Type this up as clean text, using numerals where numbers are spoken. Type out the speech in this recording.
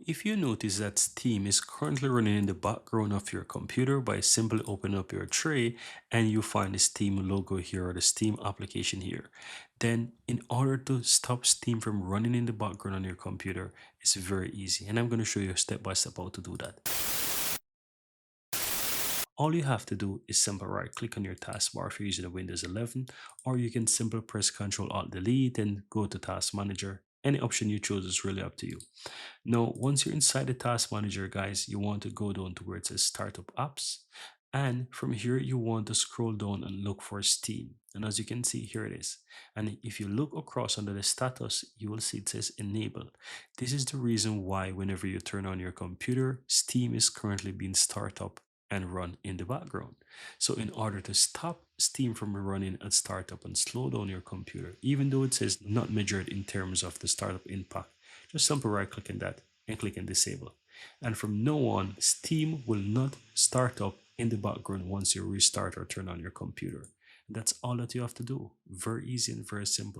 If you notice that Steam is currently running in the background of your computer by simply opening up your tray and you find the Steam logo here or the Steam application here, then in order to stop Steam from running in the background on your computer, it's very easy. And I'm going to show you step by step how to do that. All you have to do is simply right click on your taskbar if you're using a Windows 11, or you can simply press Ctrl Alt Delete and go to Task Manager. Any option you choose is really up to you. Now, once you're inside the task manager, guys, you want to go down to where it says startup apps. And from here, you want to scroll down and look for Steam. And as you can see, here it is. And if you look across under the status, you will see it says enabled. This is the reason why whenever you turn on your computer, Steam is currently being started up and run in the background. So in order to stop Steam from running and start up and slow down your computer, even though it says not measured in terms of the startup impact, just simply right click on that and click on disable. And from now on, Steam will not start up in the background once you restart or turn on your computer. That's all that you have to do. Very easy and very simple.